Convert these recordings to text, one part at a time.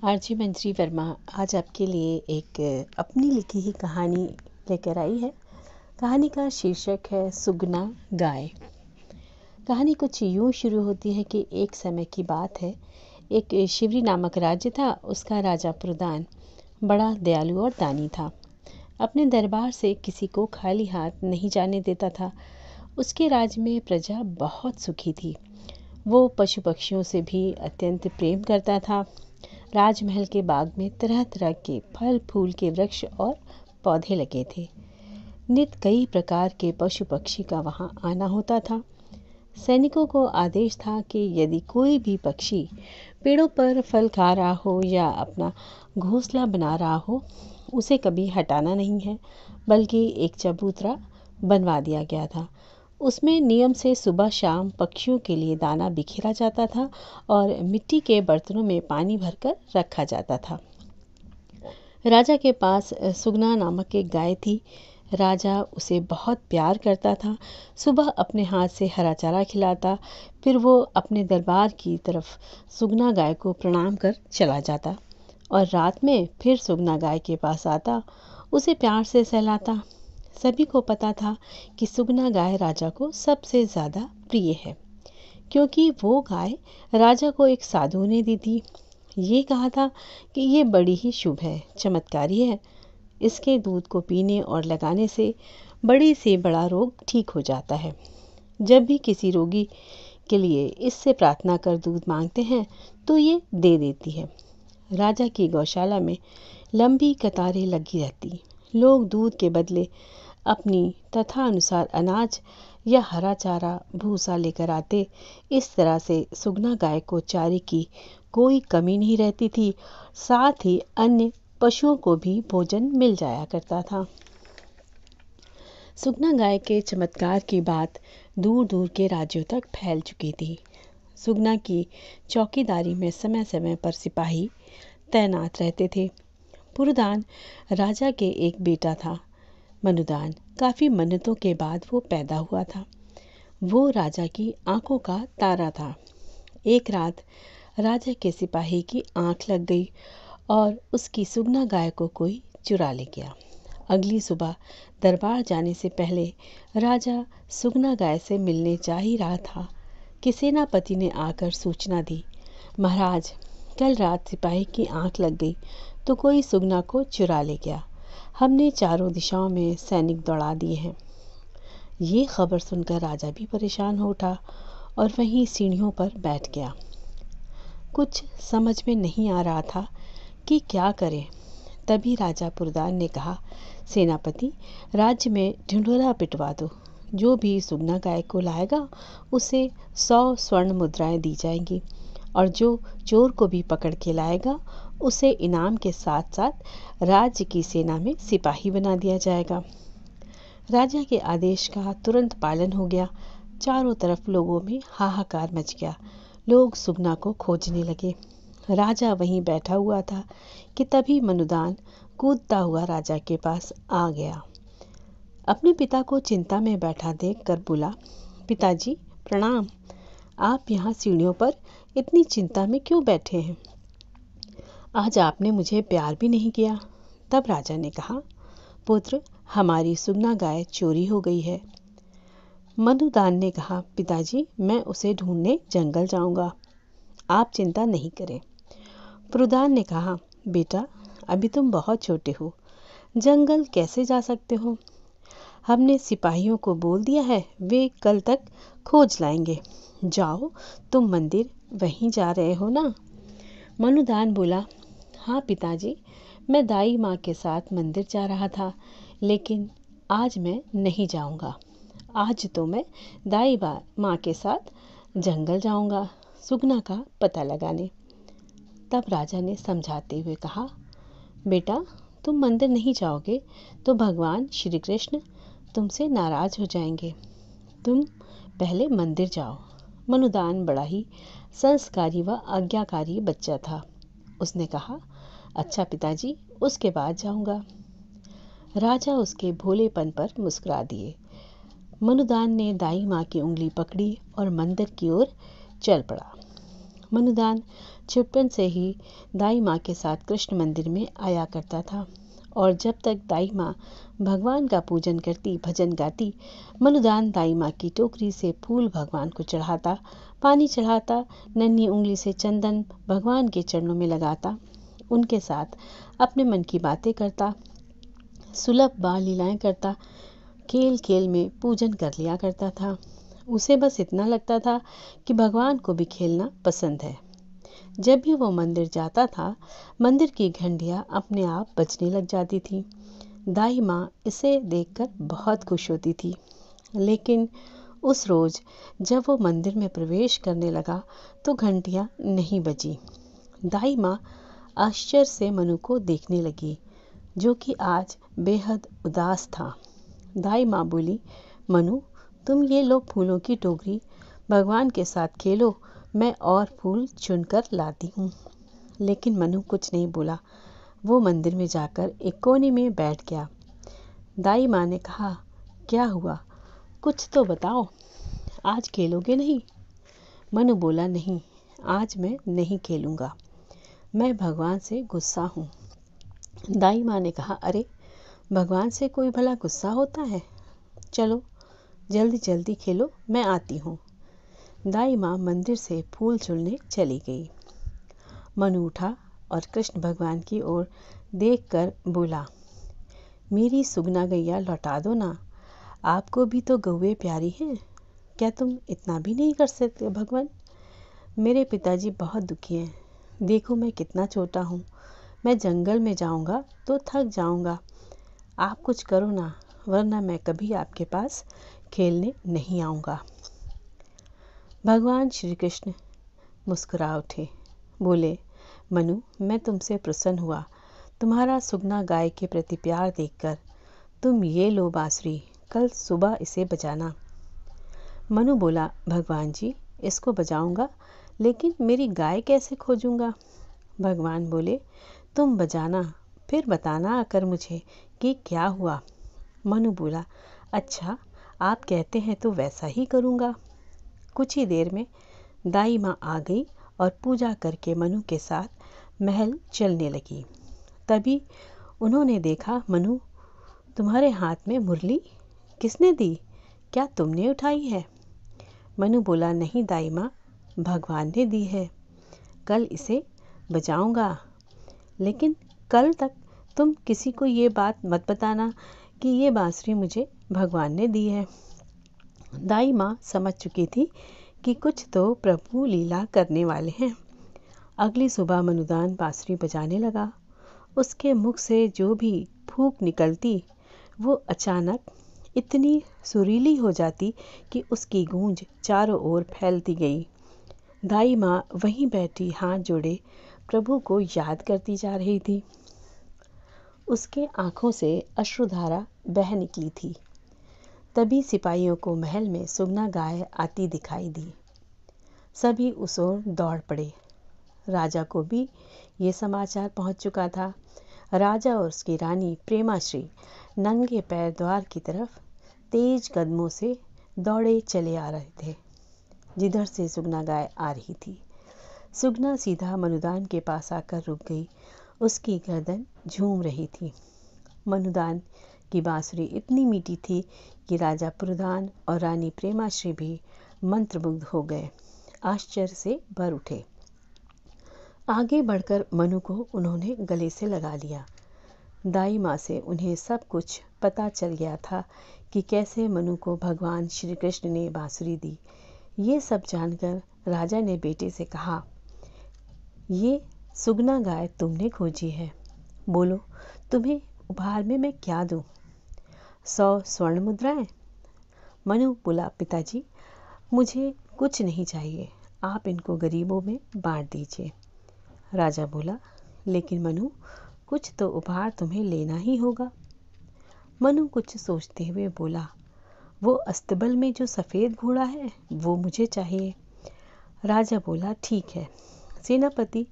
RG मंजरी वर्मा आज आपके लिए एक अपनी लिखी ही कहानी लेकर आई है। कहानी का शीर्षक है सुगना गाय। कहानी कुछ यूं शुरू होती है कि एक समय की बात है। एक शिवरी नामक राज्य था। उसका राजा प्रदान बड़ा दयालु और दानी था। अपने दरबार से किसी को खाली हाथ नहीं जाने देता था। उसके राज्य में प्रजा बहुत सुखी थी। वो पशु पक्षियों से भी अत्यंत प्रेम करता था। राजमहल के बाग में तरह तरह के फल फूल के वृक्ष और पौधे लगे थे। नित कई प्रकार के पशु पक्षी का वहां आना होता था। सैनिकों को आदेश था कि यदि कोई भी पक्षी पेड़ों पर फल खा रहा हो या अपना घोंसला बना रहा हो, उसे कभी हटाना नहीं है, बल्कि एक चबूतरा बनवा दिया गया था। उसमें नियम से सुबह शाम पक्षियों के लिए दाना बिखेरा जाता था और मिट्टी के बर्तनों में पानी भरकर रखा जाता था। राजा के पास सुगना नामक एक गाय थी। राजा उसे बहुत प्यार करता था। सुबह अपने हाथ से हरा चारा खिलाता, फिर वो अपने दरबार की तरफ सुगना गाय को प्रणाम कर चला जाता और रात में फिर सुगना गाय के पास आता, उसे प्यार से सहलाता। सभी को पता था कि सुगना गाय राजा को सबसे ज़्यादा प्रिय है, क्योंकि वो गाय राजा को एक साधु ने दी थी। ये कहा था कि ये बड़ी ही शुभ है, चमत्कारी है। इसके दूध को पीने और लगाने से बड़ी से बड़ा रोग ठीक हो जाता है। जब भी किसी रोगी के लिए इससे प्रार्थना कर दूध मांगते हैं तो ये दे देती है। राजा की गौशाला में लंबी कतारें लगी रहती। लोग दूध के बदले अपनी तथा अनुसार अनाज या हरा चारा भूसा लेकर आते। इस तरह से सुगना गाय को चारे की कोई कमी नहीं रहती थी। साथ ही अन्य पशुओं को भी भोजन मिल जाया करता था। सुगना गाय के चमत्कार की बात दूर दूर के राज्यों तक फैल चुकी थी। सुगना की चौकीदारी में समय समय पर सिपाही तैनात रहते थे। पुरदान राजा के एक बेटा था। मनुदान काफी मन्नतों के बाद वो पैदा हुआ था। वो राजा की आंखों का तारा था। एक रात राजा के सिपाही की आंख लग गई और उसकी सुगना गाय को कोई चुरा ले गया। अगली सुबह दरबार जाने से पहले राजा सुगना गाय से मिलने जा ही रहा था कि सेनापति ने आकर सूचना दी, महाराज, कल रात सिपाही की आंख लग गई तो कोई सुगना को चुरा ले गया। हमने चारों दिशाओं में सैनिक दौड़ा दिए हैं। ये खबर सुनकर राजा भी परेशान हो उठा और वहीं सीढ़ियों पर बैठ गया। कुछ समझ में नहीं आ रहा था कि क्या करे। तभी राजा पुरदान ने कहा, सेनापति, राज्य में ढिंढोरा पिटवा दो। जो भी सुगना गाय को लाएगा उसे 100 स्वर्ण मुद्राएं दी जाएंगी और जो चोर को भी पकड़ के लाएगा उसे इनाम के साथ साथ राज्य की सेना में सिपाही बना दिया जाएगा। राजा के आदेश का तुरंत पालन हो गया। चारों तरफ लोगों में हाहाकार मच गया। लोग सुगना को खोजने लगे। राजा वहीं बैठा हुआ था कि तभी मनुदान कूदता हुआ राजा के पास आ गया। अपने पिता को चिंता में बैठा देखकर बोला, पिताजी प्रणाम। आप यहाँ सीढ़ियों पर इतनी चिंता में क्यों बैठे हैं? आज आपने मुझे प्यार भी नहीं किया। तब राजा ने कहा, पुत्र, हमारी सुगना गाय चोरी हो गई है। मनुदान ने कहा, पिताजी, मैं उसे ढूंढने जंगल जाऊंगा, आप चिंता नहीं करें। पुरदान ने कहा, बेटा, अभी तुम बहुत छोटे हो, जंगल कैसे जा सकते हो? हमने सिपाहियों को बोल दिया है, वे कल तक खोज लाएंगे। जाओ, तुम मंदिर वहीं जा रहे हो ना? मनुदान बोला, हाँ पिताजी, मैं दाई माँ के साथ मंदिर जा रहा था, लेकिन आज मैं नहीं जाऊंगा। आज तो मैं दाई माँ के साथ जंगल जाऊंगा सुगना का पता लगाने। तब राजा ने समझाते हुए कहा, बेटा, तुम मंदिर नहीं जाओगे तो भगवान श्री कृष्ण तुमसे नाराज हो जाएंगे। तुम पहले मंदिर जाओ। मनुदान बड़ा ही संस्कारी व आज्ञाकारी बच्चा था। उसने कहा, अच्छा पिताजी, उसके बाद जाऊंगा। राजा उसके भोलेपन पर मुस्कुरा दिए। मनुदान ने दाई माँ की उंगली पकड़ी और मंदिर की ओर चल पड़ा। मनुदान बचपन से ही दाई माँ के साथ कृष्ण मंदिर में आया करता था और जब तक दाई माँ भगवान का पूजन करती, भजन गाती, मनुदान दाई माँ की टोकरी से फूल भगवान को चढ़ाता, पानी चढ़ाता, नन्ही उंगली से चंदन भगवान के चरणों में लगाता, उनके साथ अपने मन की बातें करता, सुलभ बाल लीलाएं करता, खेल खेल में पूजन कर लिया करता था। उसे बस इतना लगता था कि भगवान को भी खेलना पसंद है। जब भी वो मंदिर जाता था, मंदिर की घंटियां अपने आप बजने लग जाती थी। दाई माँ इसे देखकर बहुत खुश होती थी। लेकिन उस रोज जब वो मंदिर में प्रवेश करने लगा तो घंटियां नहीं बजी। दाई माँ आश्चर्य से मनु को देखने लगी, जो कि आज बेहद उदास था। दाई माँ बोली, मनु, तुम ये लो फूलों की टोकरी, भगवान के साथ खेलो, मैं और फूल चुनकर लाती हूँ। लेकिन मनु कुछ नहीं बोला। वो मंदिर में जाकर एक कोने में बैठ गया। दाई माँ ने कहा, क्या हुआ, कुछ तो बताओ, आज खेलोगे नहीं? मनु बोला, नहीं, आज मैं नहीं खेलूँगा, मैं भगवान से गुस्सा हूँ। दाई माँ ने कहा, अरे, भगवान से कोई भला गुस्सा होता है? चलो जल्दी जल्दी खेलो, मैं आती हूँ। दाई माँ मंदिर से फूल चुनने चली गई। मनु उठा और कृष्ण भगवान की ओर देखकर बोला, मेरी सुगना गैया लौटा दो ना, आपको भी तो गौएं प्यारी हैं, क्या तुम इतना भी नहीं कर सकते भगवान? मेरे पिताजी बहुत दुखी हैं, देखो मैं कितना छोटा हूँ, मैं जंगल में जाऊँगा तो थक जाऊँगा, आप कुछ करो ना, वरना मैं कभी आपके पास खेलने नहीं आऊँगा। भगवान श्री कृष्ण मुस्कुरा उठे, बोले, मनु, मैं तुमसे प्रसन्न हुआ, तुम्हारा सुगना गाय के प्रति प्यार देखकर। तुम ये लो बांसुरी, कल सुबह इसे बजाना। मनु बोला, भगवान जी, इसको बजाऊंगा, लेकिन मेरी गाय कैसे खोजूंगा? भगवान बोले, तुम बजाना, फिर बताना आकर मुझे कि क्या हुआ। मनु बोला, अच्छा, आप कहते हैं तो वैसा ही करूंगा। कुछ ही देर में दाई माँ आ गई और पूजा करके मनु के साथ महल चलने लगी। तभी उन्होंने देखा, मनु, तुम्हारे हाथ में मुरली किसने दी? क्या तुमने उठाई है? मनु बोला, नहीं दाई माँ, भगवान ने दी है, कल इसे बजाऊंगा, लेकिन कल तक तुम किसी को ये बात मत बताना कि ये बांसुरी मुझे भगवान ने दी है। दाई माँ समझ चुकी थी कि कुछ तो प्रभु लीला करने वाले हैं। अगली सुबह मनुदान बांसुरी बजाने लगा। उसके मुख से जो भी फूंक निकलती वो अचानक इतनी सुरीली हो जाती कि उसकी गूंज चारों ओर फैलती गई। दाई माँ वहीं बैठी हाथ जोड़े प्रभु को याद करती जा रही थी। उसके आंखों से अश्रुधारा बह निकली थी। तभी सिपाहियों को महल में सुगना गाय आती दिखाई दी। सभी उस ओर दौड़ पड़े। राजा को भी ये समाचार पहुंच चुका था। राजा और उसकी रानी प्रेमाश्री नंगे पैर द्वार की तरफ तेज कदमों से दौड़े चले आ रहे थे, जिधर से सुगना गाय आ रही थी। सुगना सीधा मनुदान के पास आकर रुक गई। उसकी गर्दन झूम रही थी। मनुदान की बांसुरी इतनी मीठी थी कि राजा पुरुदान और रानी प्रेमाश्री भी मंत्रमुग्ध हो गए, आश्चर्य से भर उठे। आगे बढ़कर मनु को उन्होंने गले से लगा लिया। दाई माँ से उन्हें सब कुछ पता चल गया था कि कैसे मनु को भगवान श्री कृष्ण ने बांसुरी दी। ये सब जानकर राजा ने बेटे से कहा, ये सुगना गाय तुमने खोजी है, बोलो तुम्हें उपहार में मैं क्या दूं? 100 स्वर्ण मुद्राएं? मनु बोला, पिताजी, मुझे कुछ नहीं चाहिए, आप इनको गरीबों में बांट दीजिए। राजा बोला, लेकिन मनु, कुछ तो उपहार तुम्हें लेना ही होगा। मनु कुछ सोचते हुए बोला, वो अस्तबल में जो सफ़ेद घोड़ा है वो मुझे चाहिए। राजा बोला, ठीक है, सेनापति,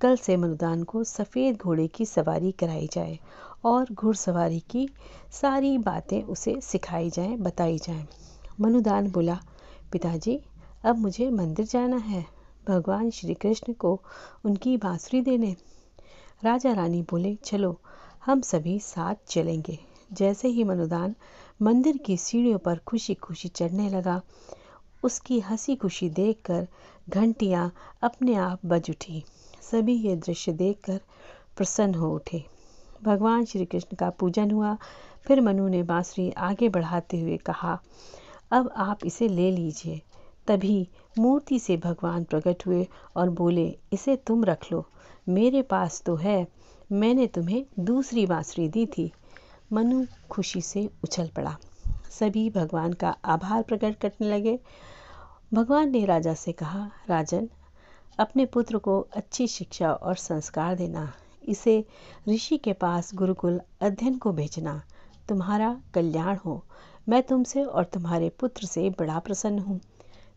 कल से मनुदान को सफ़ेद घोड़े की सवारी कराई जाए और घुड़सवारी की सारी बातें उसे सिखाई जाएं, बताई जाएं। मनुदान बोला, पिताजी, अब मुझे मंदिर जाना है, भगवान श्री कृष्ण को उनकी बांसुरी देने। राजा रानी बोले, चलो हम सभी साथ चलेंगे। जैसे ही मनुदान मंदिर की सीढ़ियों पर खुशी खुशी चढ़ने लगा, उसकी हंसी खुशी देखकर घंटियां अपने आप बज उठी। सभी ये दृश्य देखकर प्रसन्न हो उठे। भगवान श्री कृष्ण का पूजन हुआ। फिर मनु ने बांसुरी आगे बढ़ाते हुए कहा, अब आप इसे ले लीजिए। तभी मूर्ति से भगवान प्रकट हुए और बोले, इसे तुम रख लो, मेरे पास तो है, मैंने तुम्हें दूसरी बांसुरी दी थी। मनु खुशी से उछल पड़ा। सभी भगवान का आभार प्रकट करने लगे। भगवान ने राजा से कहा, राजन, अपने पुत्र को अच्छी शिक्षा और संस्कार देना, इसे ऋषि के पास गुरुकुल अध्ययन को भेजना। तुम्हारा कल्याण हो। मैं तुमसे और तुम्हारे पुत्र से बड़ा प्रसन्न हूँ।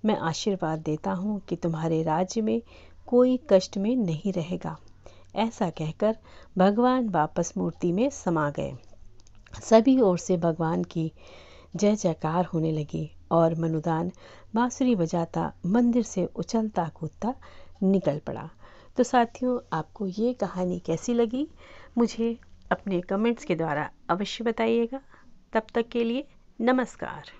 मैं आशीर्वाद देता हूँ कि तुम्हारे राज्य में कोई कष्ट में नहीं रहेगा। ऐसा कहकर भगवान वापस मूर्ति में समा गए। सभी ओर से भगवान की जय जयकार होने लगी और मनुदान बांसुरी बजाता मंदिर से उछलता कूदता निकल पड़ा। तो साथियों, आपको ये कहानी कैसी लगी मुझे अपने कमेंट्स के द्वारा अवश्य बताइएगा। तब तक के लिए नमस्कार।